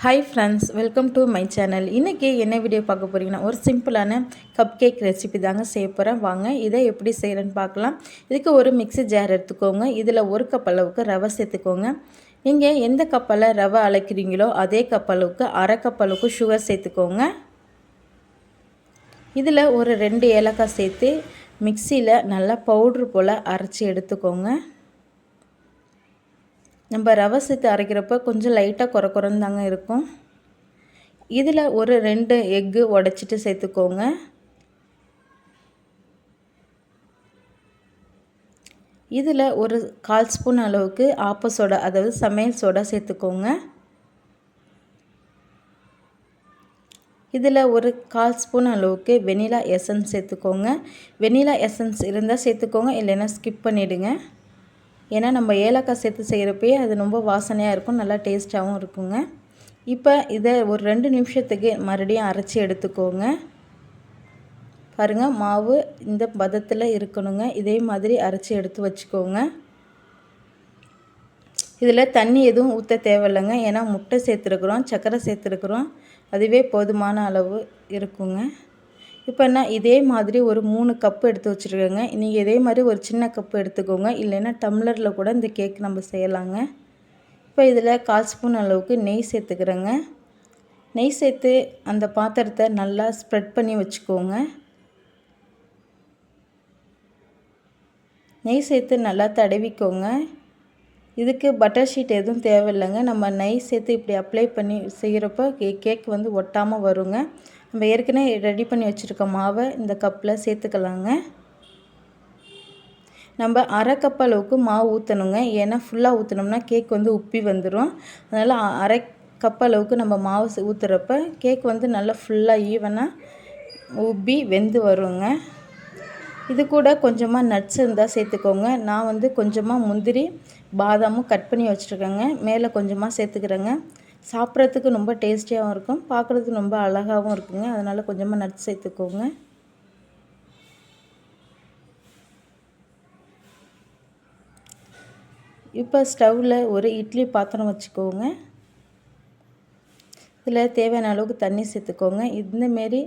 Hi friends, welcome to my channel. இன்னைக்கு என்ன video பார்க்க போறீங்கன்னா ஒரு சிம்பிளான கப் கேக் ரெசிபி தாங்க செய்ய போறேன். வாங்க இதை எப்படி செய்யறேன்னு பார்க்கலாம். இதுக்கு ஒரு மிக்ஸி ஜார் எடுத்துக்கோங்க. இதில் 1 கப் அளவுக்கு ரவை சேர்த்துக்கோங்க. நீங்கள் எந்த கப்பால் ரவை அரைக்கிறீங்களோ அதே கப் அளவுக்கு அரை கப் அளவுக்கு சுகர் சேர்த்துக்கோங்க. இதில் ஒரு 2 ஏலக்காய் சேர்த்து மிக்ஸியில் நல்லா பவுட்ரு போல் அரைச்சி எடுத்துக்கோங்க. நம்ம ரவை சேர்த்து அரைக்கிறப்ப கொஞ்சம் லைட்டாக குறக்குறன்னு தாங்க இருக்கும். இதில் ஒரு 2 எக்கு உடைச்சிட்டு சேர்த்துக்கோங்க. இதில் ஒரு 1/4 ஸ்பூன் அளவுக்கு ஆப்ப சோடா, அதாவது சமையல் சோடா சேர்த்துக்கோங்க. இதில் ஒரு 1/4 ஸ்பூன் அளவுக்கு வெனிலா எசன்ஸ் சேர்த்துக்கோங்க. வெனிலா எசன்ஸ் இருந்தால் சேர்த்துக்கோங்க, இல்லைன்னா ஸ்கிப் பண்ணிவிடுங்க. ஏன்னா நம்ம ஏலக்காய் சேர்த்து செய்கிறப்பயே அது ரொம்ப வாசனையாக இருக்கும், நல்லா டேஸ்ட்டாகவும் இருக்குங்க. இப்போ இதை ஒரு 2 நிமிஷத்துக்கு மறுபடியும் அரைச்சி எடுத்துக்கோங்க. பாருங்கள், மாவு இந்த பதத்தில் இருக்கணுங்க. இதே மாதிரி அரைச்சி எடுத்து வச்சுக்கோங்க. இதில் தண்ணி எதுவும் ஊற்ற தேவையில்லைங்க, ஏன்னா முட்டை சேர்த்துருக்குறோம், சர்க்கரை சேர்த்துருக்குறோம், அதுவே போதுமான அளவு இருக்குங்க. இப்போ நான் இதே மாதிரி ஒரு 3 கப்பு எடுத்து வச்சுருக்கேங்க. நீங்கள் இதே மாதிரி ஒரு சின்ன கப்பு எடுத்துக்கோங்க, இல்லைன்னா டம்ளரில் கூட இந்த கேக் நம்ம செய்யலாங்க. இப்போ இதில் 1/4 ஸ்பூன் அளவுக்கு நெய் சேர்த்துக்கிறேங்க. நெய் சேர்த்து அந்த பாத்திரத்தை நல்லா ஸ்ப்ரெட் பண்ணி வச்சுக்கோங்க. நெய் சேர்த்து நல்லா தடவிக்கோங்க. இதுக்கு பட்டர் ஷீட் எதுவும் தேவையில்லைங்க. நம்ம நெய் சேர்த்து இப்படி அப்ளை பண்ணி செய்கிறப்போ கேக் வந்து ஒட்டாமல் வருங்க. நம்ம ஏற்கனவே ரெடி பண்ணி வச்சுருக்க மாவை இந்த கப்பில் சேர்த்துக்கலாங்க. நம்ம அரை கப் அளவுக்கு மாவு ஊற்றணுங்க, ஏன்னா ஃபுல்லாக ஊற்றினோம்னா கேக் வந்து உப்பி வந்துடும். அதனால் அரை கப் அளவுக்கு நம்ம மாவு ஊற்றுறப்ப கேக் வந்து நல்லா ஃபுல்லாக ஈவனாக உப்பி வெந்து வருங்க. இது கூட கொஞ்சமாக நட்ஸ் இருந்தால் சேர்த்துக்கோங்க. நான் வந்து கொஞ்சமாக முந்திரி பாதாமும் கட் பண்ணி வச்சுருக்கேங்க, மேலே கொஞ்சமாக சேர்த்துக்கிறேங்க. சாப்பிட்றதுக்கு ரொம்ப டேஸ்டியாகவும் இருக்கும், பார்க்குறதுக்கு ரொம்ப அழகாகவும் இருக்குங்க. அதனால் கொஞ்சமாக நட்ஸ் சேர்த்துக்கோங்க. இப்போ ஸ்டவ்வில் ஒரு இட்லி பாத்திரம் வச்சுக்கோங்க. இதில் தேவையான அளவுக்கு தண்ணி சேர்த்துக்கோங்க. இந்தமாரி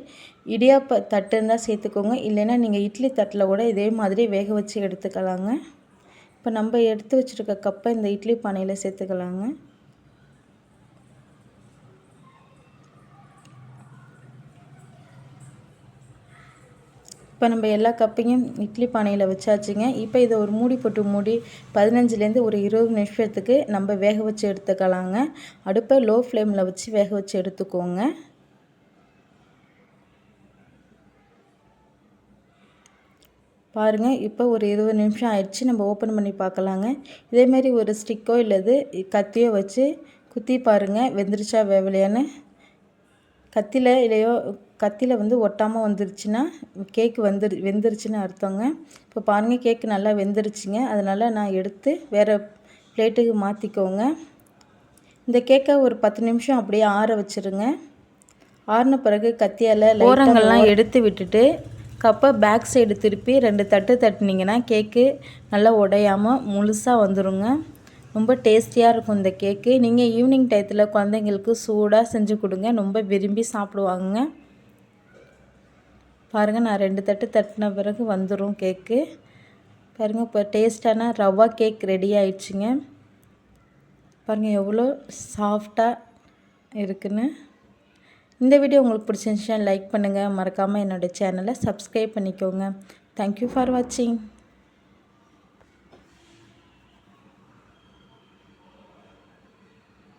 இடியாப்ப தட்டு இருந்தால் சேர்த்துக்கோங்க, இல்லைன்னா நீங்கள் இட்லி தட்டில் கூட இதே மாதிரி வேக வச்சு எடுத்துக்கலாங்க. இப்போ நம்ம எடுத்து வச்சுருக்க கப்பை இந்த இட்லி பானையில் சேர்த்துக்கலாங்க. இப்போ நம்ம எல்லா கப்பையும் இட்லி பானையில் வச்சாச்சுங்க. இப்போ இதை ஒரு மூடி போட்டு மூடி 15லேருந்து ஒரு 20 நிமிஷத்துக்கு நம்ம வேக வச்சு எடுத்துக்கலாங்க. அடுப்பை லோ ஃப்ளேமில் வச்சு வேக வச்சு எடுத்துக்கோங்க. பாருங்கள், இப்போ ஒரு 20 நிமிஷம் ஆயிடுச்சு. நம்ம ஓப்பன் பண்ணி பார்க்கலாங்க. இதேமாரி ஒரு ஸ்டிக்கோ இல்லது கத்தியோ வச்சு குத்தி பாருங்கள், வெந்துருச்சா வேவலையான்னு. கத்தியில் வந்து ஒட்டாமல் வந்துருச்சுன்னா கேக் வெந்துருச்சுன்னு அர்த்தங்க. இப்போ பாருங்கள், கேக் நல்லா வெந்துருச்சுங்க. அதனால் நான் எடுத்து வேறு பிளேட்டுக்கு மாற்றிக்கோங்க. இந்த கேக்கை ஒரு 10 நிமிஷம் அப்படியே ஆற வச்சுருங்க. ஆறின பிறகு கத்தியால் ஓரங்கள்லாம் எடுத்து விட்டுட்டு கப்பை பேக் சைடு திருப்பி 2 தட்டு தட்டினீங்கன்னா கேக்கு நல்லா உடையாமல் முழுசாக வந்துடுங்க. ரொம்ப டேஸ்டியாக இருக்கும் இந்த கேக்கு. நீங்கள் ஈவினிங் டயத்தில் குழந்தைங்களுக்கு சூடாக செஞ்சு கொடுங்க, ரொம்ப விரும்பி சாப்பிடுவாங்க. பாருங்கள், நான் 2 தட்டு தட்டின பிறகு வந்துடும் கேக்கு. பாருங்கள், இப்போ டேஸ்டான ரவா கேக் ரெடி ஆயிடுச்சுங்க. பாருங்கள் எவ்வளோ சாஃப்டாக இருக்குன்னு. இந்த வீடியோ உங்களுக்கு பிடிச்சிருந்துச்சுன்னா லைக் பண்ணுங்கள், மறக்காமல் என்னோடய சேனலை சப்ஸ்கிரைப் பண்ணிக்கோங்க. தேங்க்யூ ஃபார் வாட்சிங்.